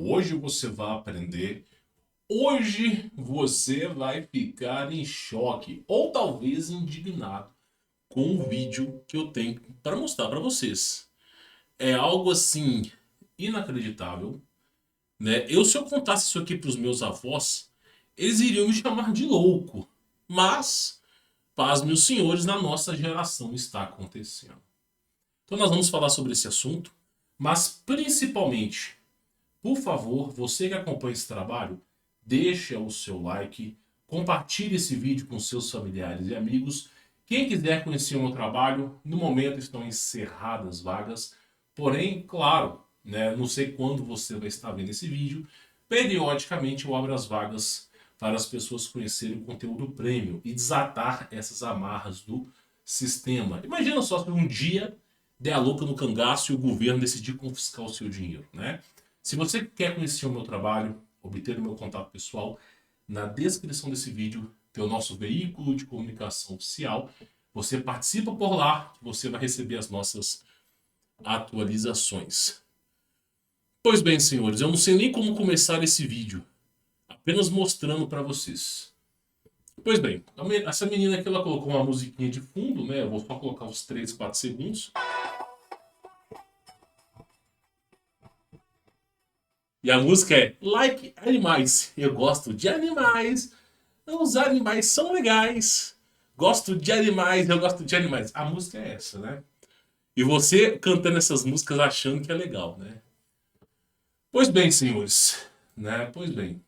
Hoje você vai aprender. Hoje você vai ficar em choque ou talvez indignado com o vídeo que eu tenho para mostrar para vocês. É algo assim inacreditável, né? Se eu contasse isso aqui para os meus avós, eles iriam me chamar de louco. Mas, pasmem os senhores, na nossa geração está acontecendo. Então nós vamos falar sobre esse assunto, mas principalmente, por favor, você que acompanha esse trabalho, deixa o seu like, compartilhe esse vídeo com seus familiares e amigos. Quem quiser conhecer o meu trabalho, no momento estão encerradas vagas. Porém, claro, né, não sei quando você vai estar vendo esse vídeo, periodicamente eu abro as vagas para as pessoas conhecerem o conteúdo premium e desatar essas amarras do sistema. Imagina só se um dia der a louca no cangaço e o governo decidir confiscar o seu dinheiro, né? Se você quer conhecer o meu trabalho, obter o meu contato pessoal, na descrição desse vídeo tem o nosso veículo de comunicação oficial. Você participa por lá, você vai receber as nossas atualizações. Pois bem, senhores, eu não sei nem como começar esse vídeo, apenas mostrando para vocês. Pois bem, essa menina aqui, ela colocou uma musiquinha de fundo, né? Eu vou só colocar uns 3, 4 segundos. E a música é Like Animais. Eu gosto de animais. Os animais são legais. Gosto de animais, eu gosto de animais. A música é essa, né? E você cantando essas músicas achando que é legal, né? Pois bem, senhores, né? Pois bem.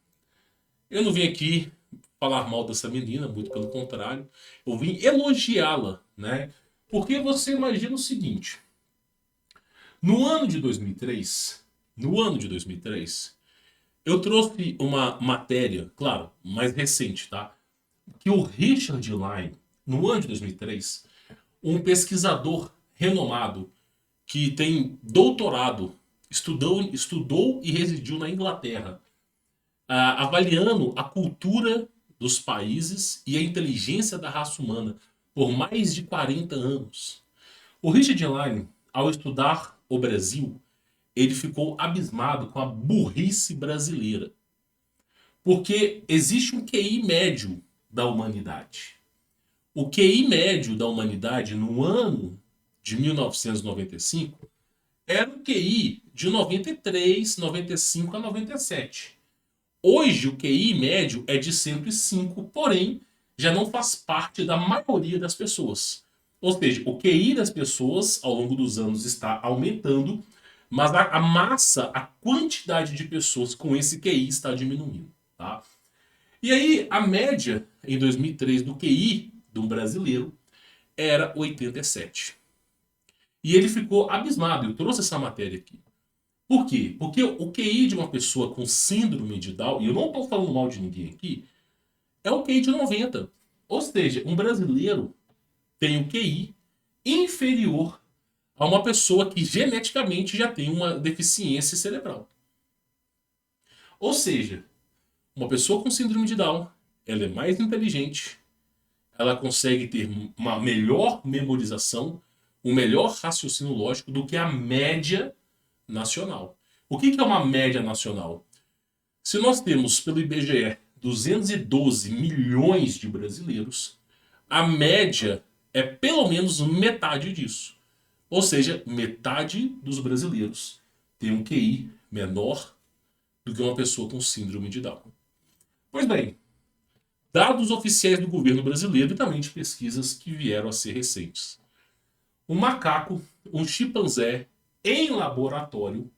Eu não vim aqui falar mal dessa menina, muito pelo contrário. Eu vim elogiá-la, né? Porque você imagina o seguinte. No ano de 2003, eu trouxe uma matéria, claro, mais recente, tá? Que o Richard Lyne, no ano de 2003, um pesquisador renomado que tem doutorado, estudou e residiu na Inglaterra, avaliando a cultura dos países e a inteligência da raça humana por mais de 40 anos. O Richard Lyne, ao estudar o Brasil, ele ficou abismado com a burrice brasileira. Porque existe um QI médio da humanidade. O QI médio da humanidade no ano de 1995 era um QI de 93, 95 a 97. Hoje o QI médio é de 105, porém já não faz parte da maioria das pessoas. Ou seja, o QI das pessoas ao longo dos anos está aumentando, mas a massa, a quantidade de pessoas com esse QI está diminuindo. Tá? E aí, a média em 2003 do QI de um brasileiro era 87. E ele ficou abismado. Eu trouxe essa matéria aqui. Por quê? Porque o QI de uma pessoa com síndrome de Down, e eu não estou falando mal de ninguém aqui, é o QI de 90. Ou seja, um brasileiro tem o QI inferior a uma pessoa que geneticamente já tem uma deficiência cerebral. Ou seja, uma pessoa com síndrome de Down, ela é mais inteligente, ela consegue ter uma melhor memorização, um melhor raciocínio lógico do que a média nacional. O que é uma média nacional? Se nós temos, pelo IBGE, 212 milhões de brasileiros, a média é pelo menos metade disso. Ou seja, metade dos brasileiros tem um QI menor do que uma pessoa com síndrome de Down. Pois bem, dados oficiais do governo brasileiro e também de pesquisas que vieram a ser recentes. Um macaco, um chimpanzé, em laboratório,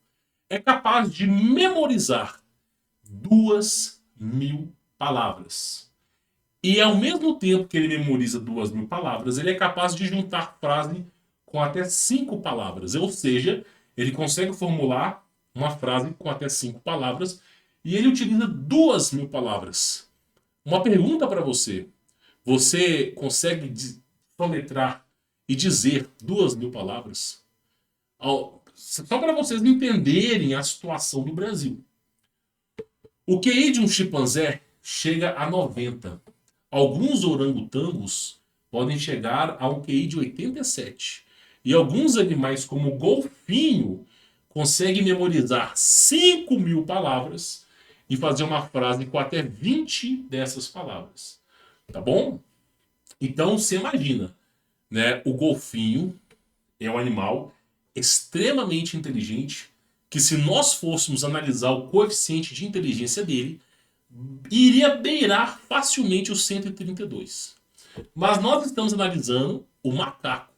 é capaz de memorizar 2.000 palavras. E ao mesmo tempo que ele memoriza 2.000 palavras, ele é capaz de juntar frase com até 5 palavras. Ou seja, ele consegue formular uma frase com até 5 palavras e ele utiliza 2.000 palavras. Uma pergunta para você. Você consegue soletrar e dizer 2.000 palavras? Só para vocês entenderem a situação do Brasil. O QI de um chimpanzé chega a 90. Alguns orangotangos podem chegar a um QI de 87. E alguns animais, como o golfinho, consegue memorizar 5.000 palavras e fazer uma frase com até 20 dessas palavras. Tá bom? Então, você imagina, né? O golfinho é um animal extremamente inteligente que, se nós fôssemos analisar o coeficiente de inteligência dele, iria beirar facilmente os 132. Mas nós estamos analisando o macaco,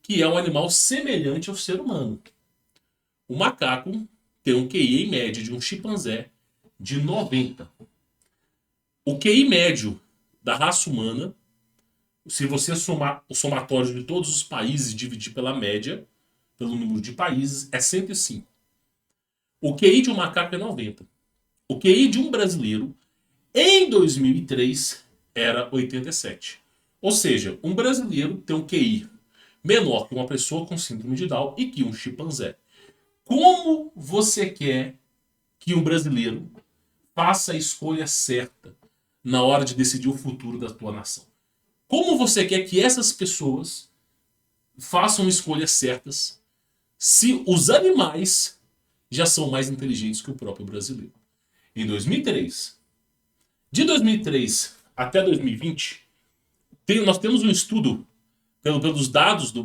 que é um animal semelhante ao ser humano. O macaco tem um QI em média de um chimpanzé de 90. O QI médio da raça humana, se você somar o somatório de todos os países e dividir pela média, pelo número de países, é 105. O QI de um macaco é 90. O QI de um brasileiro, em 2003, era 87. Ou seja, um brasileiro tem um QI menor que uma pessoa com síndrome de Down e que um chimpanzé. Como você quer que um brasileiro faça a escolha certa na hora de decidir o futuro da tua nação? Como você quer que essas pessoas façam escolhas certas se os animais já são mais inteligentes que o próprio brasileiro? Em 2003, de 2003 até 2020, nós temos um estudo pelos dados do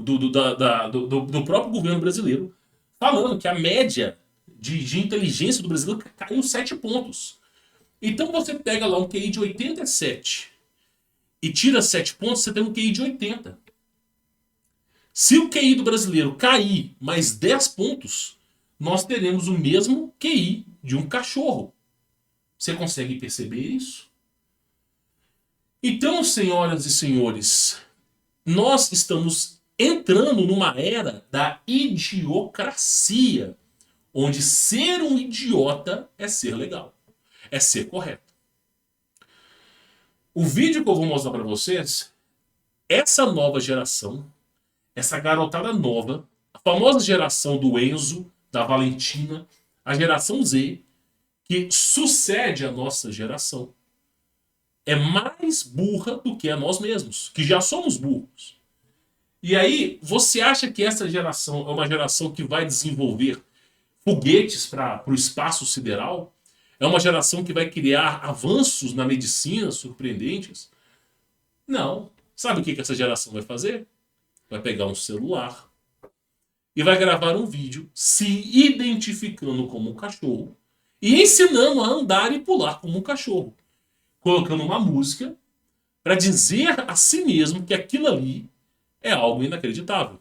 próprio governo brasileiro, falando que a média de inteligência do brasileiro caiu 7 pontos. Então você pega lá um QI de 87 e tira 7 pontos, você tem um QI de 80. Se o QI do brasileiro cair mais 10 pontos, nós teremos o mesmo QI de um cachorro. Você consegue perceber isso? Então, senhoras e senhores, nós estamos entrando numa era da idiocracia, onde ser um idiota é ser legal, é ser correto. O vídeo que eu vou mostrar para vocês, essa nova geração, essa garotada nova, a famosa geração do Enzo, da Valentina, a geração Z, que sucede a nossa geração, é mais burra do que a nós mesmos, que já somos burros. E aí, você acha que essa geração é uma geração que vai desenvolver foguetes para o espaço sideral? É uma geração que vai criar avanços na medicina surpreendentes? Não. Sabe o que essa geração vai fazer? Vai pegar um celular e vai gravar um vídeo se identificando como um cachorro e ensinando a andar e pular como um cachorro, colocando uma música para dizer a si mesmo que aquilo ali é algo inacreditável.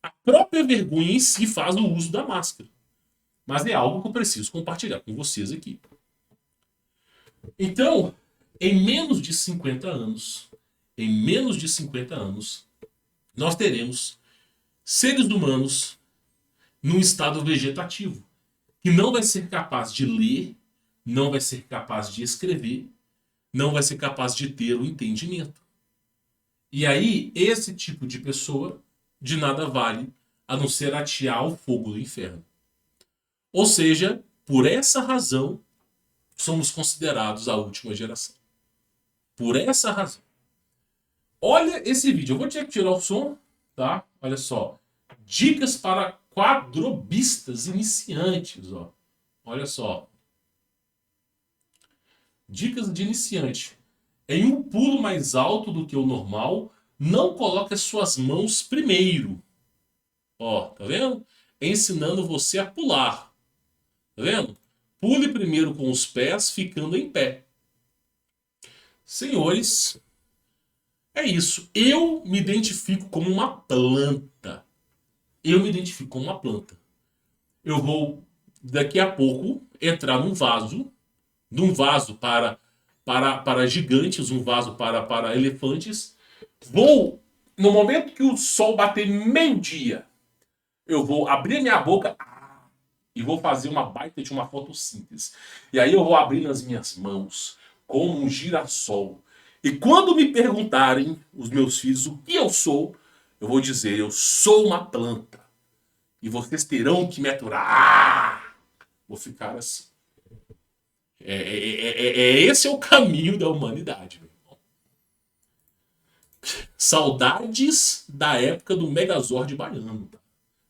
A própria vergonha em si faz o uso da máscara. Mas é algo que eu preciso compartilhar com vocês aqui. Então, em menos de 50 anos, nós teremos seres humanos num estado vegetativo, que não vai ser capaz de ler, não vai ser capaz de escrever, não vai ser capaz de ter o entendimento. E aí, esse tipo de pessoa de nada vale a não ser atear o fogo do inferno. Ou seja, por essa razão, somos considerados a última geração. Por essa razão. Olha esse vídeo. Eu vou ter que tirar o som, tá? Olha só. Dicas para quadrobistas iniciantes, ó. Olha só. Dicas de iniciante. Em um pulo mais alto do que o normal, não coloque as suas mãos primeiro. Ó, tá vendo? Ensinando você a pular. Tá vendo? Pule primeiro com os pés, ficando em pé. Senhores, é isso. Eu me identifico como uma planta. Eu me identifico como uma planta. Eu vou, daqui a pouco, entrar num vaso. De um vaso para gigantes, um vaso para elefantes. Vou, no momento que o sol bater meio-dia, eu vou abrir minha boca e vou fazer uma baita de uma fotossíntese. E aí eu vou abrir nas minhas mãos como um girassol. E quando me perguntarem, os meus filhos, o que eu sou, eu vou dizer, eu sou uma planta. E vocês terão que me aturar. Vou ficar assim. Esse é o caminho da humanidade, meu irmão. Saudades da época do Megazord baiano.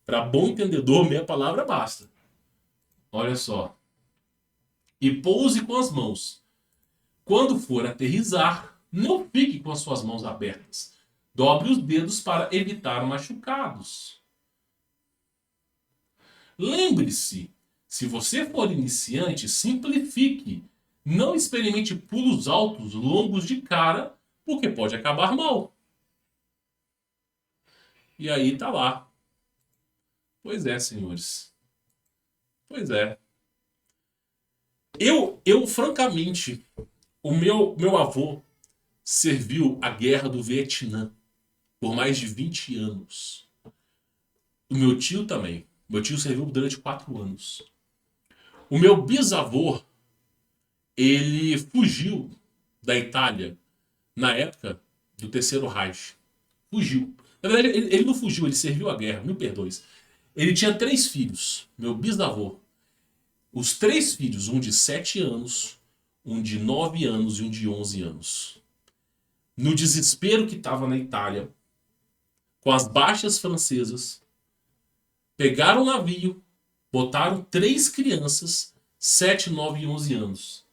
Para bom entendedor, meia palavra basta. Olha só. E pouse com as mãos. Quando for aterrissar, não fique com as suas mãos abertas. Dobre os dedos para evitar machucados. Lembre-se, se você for iniciante, simplifique. Não experimente pulos altos, longos de cara, porque pode acabar mal. E aí tá lá. Pois é, senhores. Pois é. Eu francamente, o meu avô serviu a guerra do Vietnã por mais de 20 anos. O meu tio também. Meu tio serviu durante 4 anos. O meu bisavô, ele fugiu da Itália na época do Terceiro Reich. Fugiu. Na verdade, ele não fugiu, ele serviu a guerra, me perdoe. Ele tinha 3 filhos, meu bisavô. Os 3 filhos, um de 7 anos, um de 9 anos e um de 11 anos. No desespero que estava na Itália, com as baixas francesas, pegaram o navio, botaram 3 crianças, 7, 9 e 11 anos.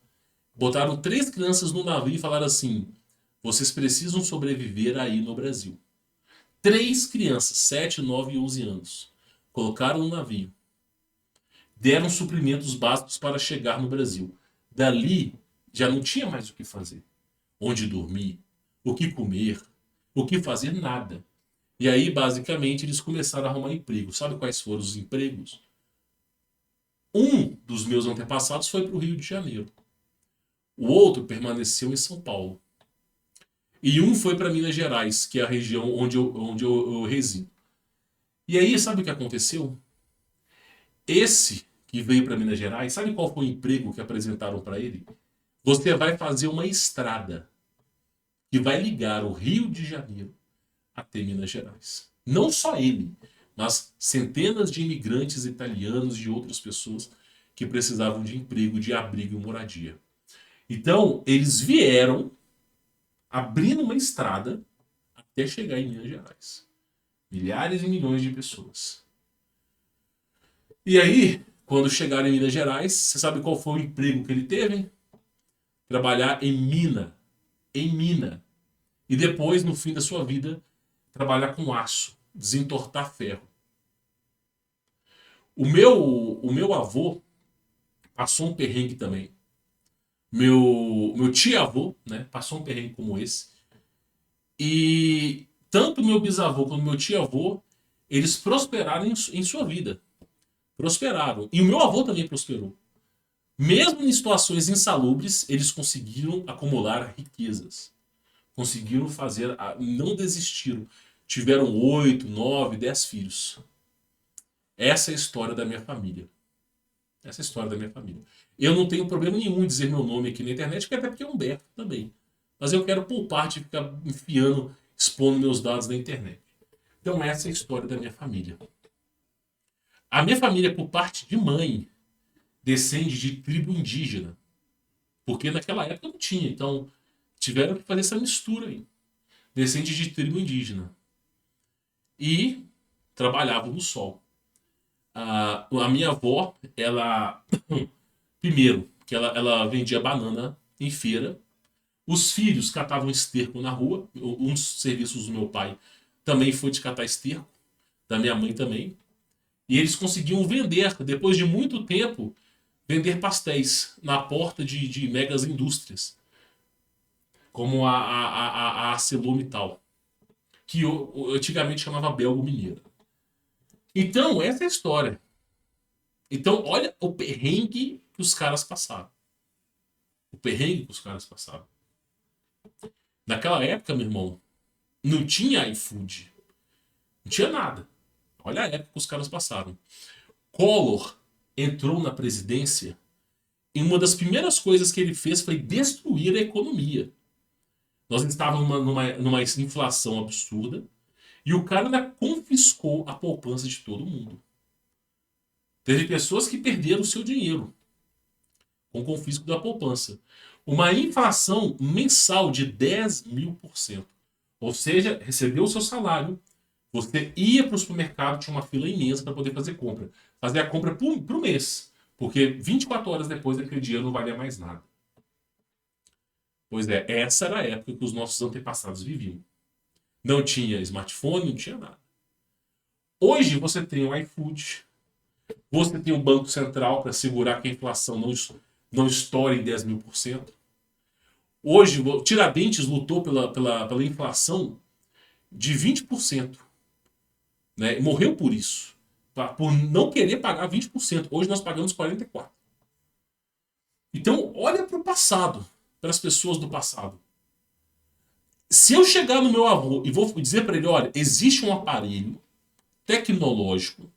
Botaram 3 crianças no navio e falaram assim: vocês precisam sobreviver aí no Brasil. 3 crianças, 7, 9 e 11 anos. Colocaram no navio. Deram suprimentos básicos para chegar no Brasil. Dali, já não tinha mais o que fazer. Onde dormir, o que comer, o que fazer, nada. E aí, basicamente, eles começaram a arrumar emprego. Sabe quais foram os empregos? Um dos meus antepassados foi para o Rio de Janeiro. O outro permaneceu em São Paulo. E um foi para Minas Gerais, que é a região onde eu resido. E aí, sabe o que aconteceu? Esse que veio para Minas Gerais, sabe qual foi o emprego que apresentaram para ele? Você vai fazer uma estrada que vai ligar o Rio de Janeiro até Minas Gerais. Não só ele, mas centenas de imigrantes italianos e outras pessoas que precisavam de emprego, de abrigo e moradia. Então, eles vieram abrindo uma estrada até chegar em Minas Gerais. Milhares e milhões de pessoas. E aí, quando chegaram em Minas Gerais, você sabe qual foi o emprego que ele teve? Trabalhar em mina. Em mina. E depois, no fim da sua vida, trabalhar com aço. Desentortar ferro. O meu avô passou um perrengue também. Meu tio-avô, né, passou um perrengue como esse. E tanto meu bisavô quanto meu tio-avô, eles prosperaram em sua vida. Prosperaram. E o meu avô também prosperou. Mesmo em situações insalubres, eles conseguiram acumular riquezas. Conseguiram fazer, não desistiram. Tiveram 8, 9, 10 filhos. Essa é a história da minha família. Essa é a história da minha família. Eu não tenho problema nenhum em dizer meu nome aqui na internet, até porque é Humberto também. Mas eu quero poupar de ficar enfiando, expondo meus dados na internet. Então essa é a história da minha família. A minha família, por parte de mãe, descende de tribo indígena. Porque naquela época não tinha. Então tiveram que fazer essa mistura aí. Descende de tribo indígena. E trabalhavam no sol. A minha avó, ela... Primeiro, que ela vendia banana em feira. Os filhos catavam esterco na rua. Um dos serviços do meu pai também foi de catar esterco. Da minha mãe também. E eles conseguiam vender, depois de muito tempo, vender pastéis na porta de megas indústrias. Como a ArcelorMittal. Que antigamente chamava Belgo Mineira. Então, essa é a história. Então, olha o perrengue que os caras passaram. O perrengue que os caras passaram. Naquela época, meu irmão, não tinha iFood. Não tinha nada. Olha a época que os caras passaram. Collor entrou na presidência e uma das primeiras coisas que ele fez foi destruir a economia. Nós estávamos numa inflação absurda e o cara ainda confiscou a poupança de todo mundo. Teve pessoas que perderam o seu dinheiro com o confisco da poupança. Uma inflação mensal de 10.000%. Ou seja, recebeu o seu salário, Você ia para o supermercado, tinha uma fila imensa para poder fazer compra. Fazer a compra pro mês. Porque 24 horas depois daquele dia não valia mais nada. Pois é, essa era a época que os nossos antepassados viviam. Não tinha smartphone, não tinha nada. Hoje você tem o iFood, você tem o Banco Central para segurar que a inflação não estoure em 10.000%. Hoje, o Tiradentes lutou pela inflação de 20%. Né? Morreu por isso. Por não querer pagar 20%. Hoje nós pagamos 44%. Então, olha para o passado, para as pessoas do passado. Se eu chegar no meu avô e vou dizer para ele, olha, existe um aparelho tecnológico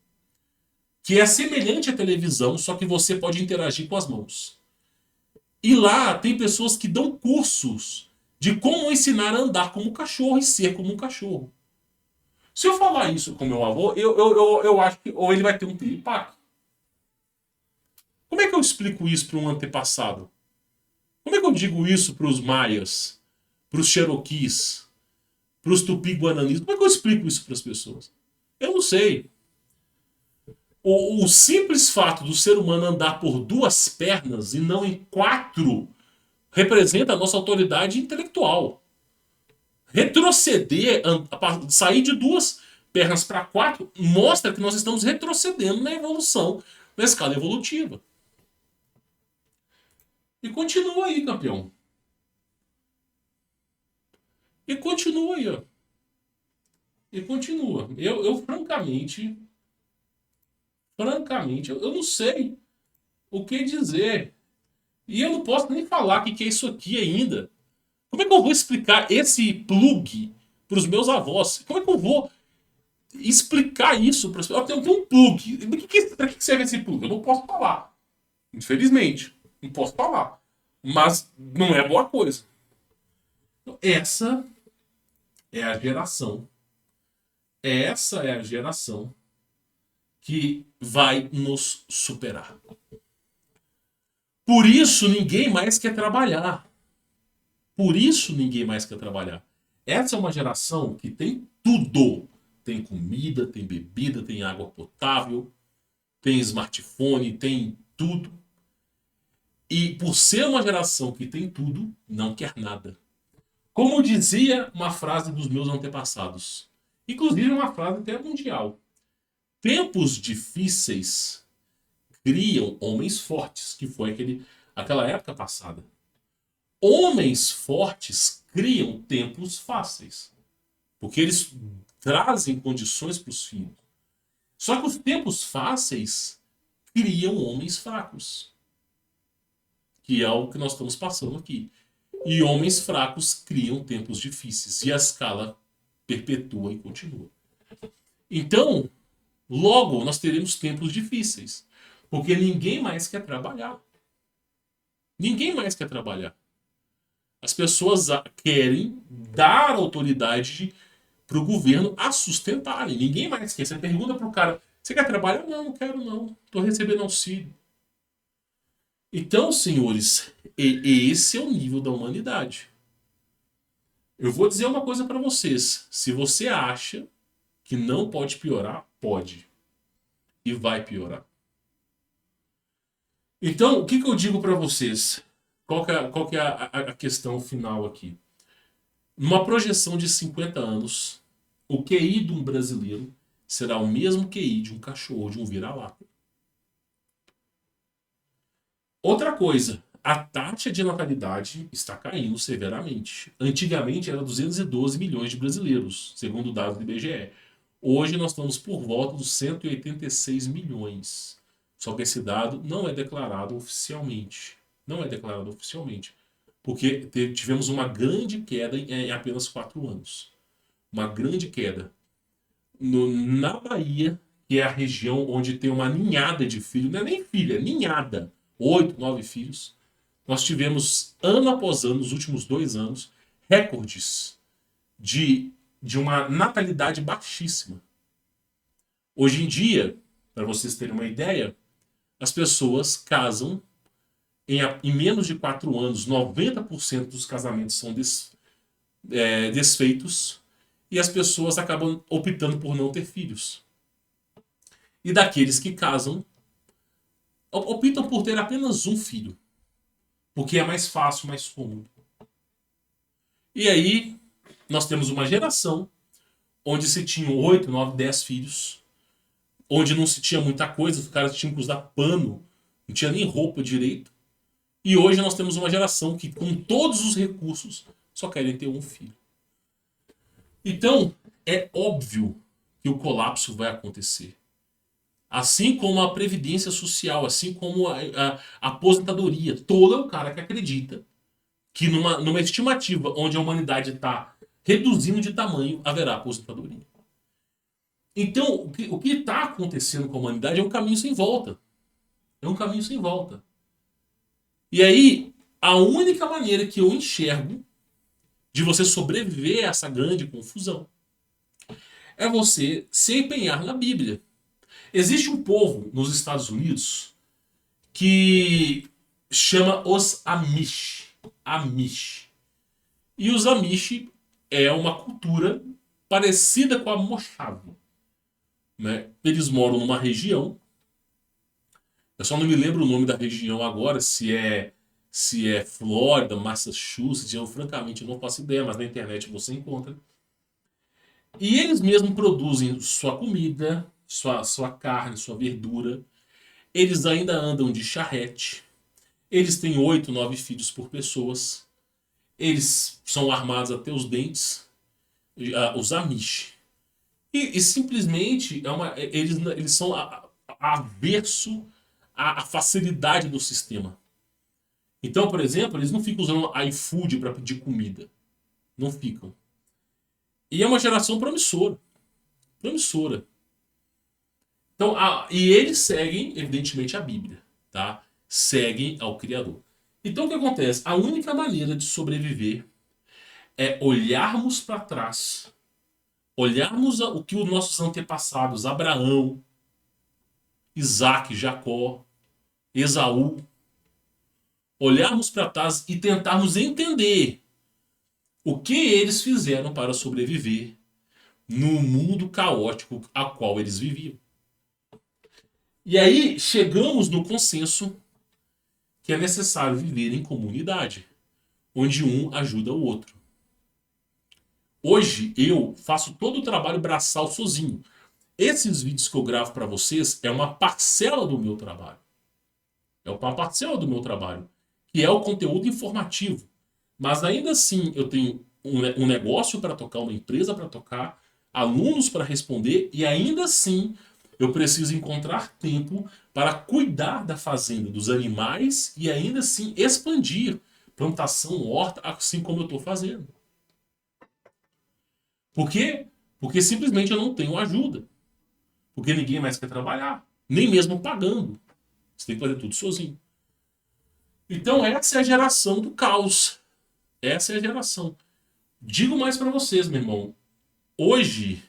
que é semelhante à televisão, só que você pode interagir com as mãos. E lá tem pessoas que dão cursos de como ensinar a andar como um cachorro e ser como um cachorro. Se eu falar isso com meu avô, eu acho que ou ele vai ter um piripaque. Como é que eu explico isso para um antepassado? Como é que eu digo isso para os maias, para os cherokees, para os tupi-guaranis? Como é que eu explico isso para as pessoas? Eu não sei. O simples fato do ser humano andar por duas pernas e não em quatro representa a nossa autoridade intelectual. Retroceder, sair de duas pernas para quatro, mostra que nós estamos retrocedendo na evolução, na escala evolutiva. E continua aí, campeão. E continua aí, ó. E continua. Eu francamente, eu não sei o que dizer. E eu não posso nem falar o que é isso aqui ainda. Como é que eu vou explicar esse plug para os meus avós? Como é que eu vou explicar isso para as pessoas? Eu tenho um plug. Para que serve esse plug? Eu não posso falar. Infelizmente. Não posso falar. Mas não é boa coisa. Então, essa é a geração. Essa é a geração que vai nos superar. Por isso ninguém mais quer trabalhar. Por isso ninguém mais quer trabalhar. Essa é uma geração que tem tudo. Tem comida, tem bebida, tem água potável, tem smartphone, tem tudo. E por ser uma geração que tem tudo, não quer nada. Como dizia uma frase dos meus antepassados, inclusive uma frase até mundial. Tempos difíceis criam homens fortes, que foi aquela época passada. Homens fortes criam tempos fáceis, porque eles trazem condições para os filhos. Só que os tempos fáceis criam homens fracos, que é o que nós estamos passando aqui. E homens fracos criam tempos difíceis, e a escala perpetua e continua. Então, logo nós teremos tempos difíceis, porque ninguém mais quer trabalhar. Ninguém mais quer trabalhar. As pessoas querem dar autoridade para o governo a sustentarem. Ninguém mais quer. Você pergunta para o cara, você quer trabalhar? Não, não quero não. Estou recebendo auxílio. Então, senhores, esse é o nível da humanidade. Eu vou dizer uma coisa para vocês. Se você acha que não pode piorar, pode. E vai piorar. Então, o que eu digo para vocês? Qual que é a questão final aqui? Numa projeção de 50 anos, o QI de um brasileiro será o mesmo QI de um cachorro, de um vira-lata. Outra coisa, a taxa de natalidade está caindo severamente. Antigamente era 212 milhões de brasileiros, segundo dados do IBGE. Hoje nós estamos por volta dos 186 milhões. Só que esse dado não é declarado oficialmente. Não é declarado oficialmente. Porque tivemos uma grande queda em apenas 4 anos. Uma grande queda. Na Bahia, que é a região onde tem uma ninhada de filhos, não é nem filha, é ninhada. 8, 9 filhos. Nós tivemos, ano após ano, nos últimos 2 anos, recordes de uma natalidade baixíssima. Hoje em dia, para vocês terem uma ideia, as pessoas casam em menos de 4 anos, 90% dos casamentos são desfeitos. e as pessoas acabam optando por não ter filhos. E daqueles que casam, optam por ter apenas um filho, porque é mais fácil, mais cômodo. E aí, nós temos uma geração onde se tinham 8, 9, 10 filhos, onde não se tinha muita coisa, os caras tinham que usar pano, não tinha nem roupa direito. E hoje nós temos uma geração que, com todos os recursos, só querem ter um filho. Então, é óbvio que o colapso vai acontecer. Assim como a previdência social, assim como a aposentadoria. Todo o cara que acredita que numa estimativa onde a humanidade está reduzindo de tamanho, haverá aposentadoria. Então, o que está acontecendo com a humanidade é um caminho sem volta. É um caminho sem volta. E aí, a única maneira que eu enxergo de você sobreviver a essa grande confusão é você se empenhar na Bíblia. Existe um povo nos Estados Unidos que chama os Amish. Amish. E os Amish é uma cultura parecida com a Mojave. Né? Eles moram numa região. Eu só não me lembro o nome da região agora, se é Flórida, Massachusetts, eu francamente não faço ideia, mas na internet você encontra. E eles mesmos produzem sua comida, sua carne, sua verdura. Eles ainda andam de charrete. Eles têm 8, 9 filhos por pessoas. Eles são armados até os dentes. Os Amish. E simplesmente eles são averso à facilidade do sistema. Então, por exemplo, eles não ficam usando iFood para pedir comida. Não ficam. E é uma geração promissora. Promissora. Então, e eles seguem, evidentemente, a Bíblia. Tá? Seguem ao Criador. Então, o que acontece? A única maneira de sobreviver é olharmos para trás, olharmos o que os nossos antepassados, Abraão, Isaac, Jacó, Esaú, olharmos para trás e tentarmos entender o que eles fizeram para sobreviver no mundo caótico a qual eles viviam. E aí chegamos no consenso que é necessário viver em comunidade, onde um ajuda o outro. Hoje eu faço todo o trabalho braçal sozinho. Esses vídeos que eu gravo para vocês é uma parcela do meu trabalho. É uma parcela do meu trabalho, que é o conteúdo informativo. Mas ainda assim eu tenho um negócio para tocar, uma empresa para tocar, alunos para responder e ainda assim eu preciso encontrar tempo para cuidar da fazenda, dos animais e ainda assim expandir plantação, horta, assim como eu estou fazendo. Por quê? Porque simplesmente eu não tenho ajuda. Porque ninguém mais quer trabalhar, nem mesmo pagando. Você tem que fazer tudo sozinho. Então essa é a geração do caos. Essa é a geração. Digo mais para vocês, meu irmão. Hoje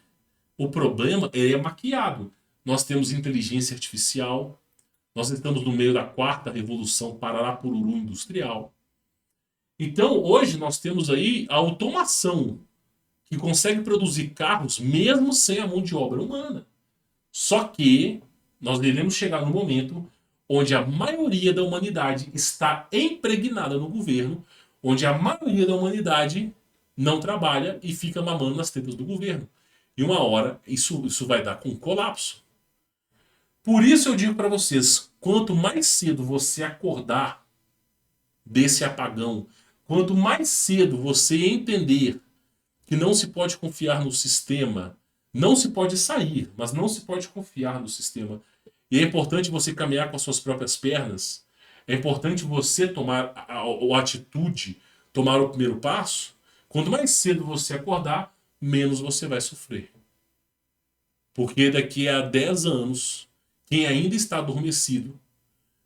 o problema é maquiado. Nós temos inteligência artificial. Nós estamos no meio da quarta revolução parará-pururu industrial. Então hoje nós temos aí a automação que consegue produzir carros mesmo sem a mão de obra humana. Só que nós devemos chegar no momento onde a maioria da humanidade está impregnada no governo, onde a maioria da humanidade não trabalha e fica mamando nas tetas do governo. E uma hora isso vai dar com um colapso. Por isso eu digo para vocês, quanto mais cedo você acordar desse apagão, quanto mais cedo você entender que não se pode confiar no sistema, não se pode sair, mas não se pode confiar no sistema. E é importante você caminhar com as suas próprias pernas. É importante você tomar a atitude, tomar o primeiro passo. Quanto mais cedo você acordar, menos você vai sofrer. Porque daqui a 10 anos, quem ainda está adormecido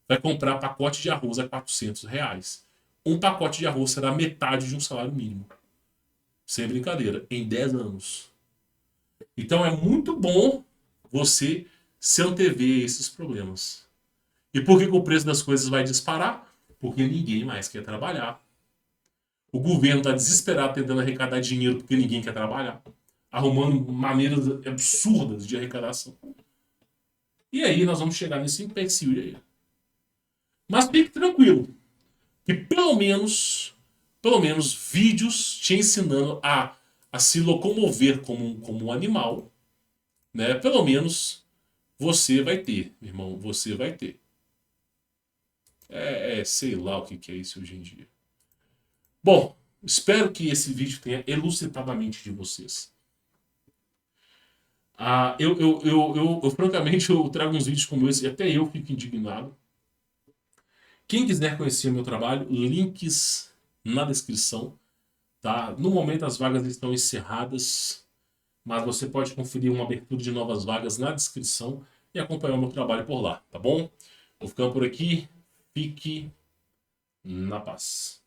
vai comprar pacote de arroz a R$ 400. Um pacote de arroz será metade de um salário mínimo. Sem brincadeira, em 10 anos. Então é muito bom você se antever esses problemas. E por que o preço das coisas vai disparar? Porque ninguém mais quer trabalhar. O governo está desesperado tentando arrecadar dinheiro porque ninguém quer trabalhar. arrumando maneiras absurdas de arrecadação. E aí nós vamos chegar nesse empecilho aí. Mas fique tranquilo, que pelo menos vídeos te ensinando a se locomover como um animal, né? Pelo menos você vai ter, meu irmão, você vai ter. Sei lá o que é isso hoje em dia. Bom, espero que esse vídeo tenha elucidado a mente de vocês. Francamente, eu trago uns vídeos como esse e até eu fico indignado. Quem quiser conhecer meu trabalho, links na descrição. Tá? No momento as vagas estão encerradas, mas você pode conferir uma abertura de novas vagas na descrição e acompanhar o meu trabalho por lá, tá bom? Vou ficando por aqui. Fique na paz.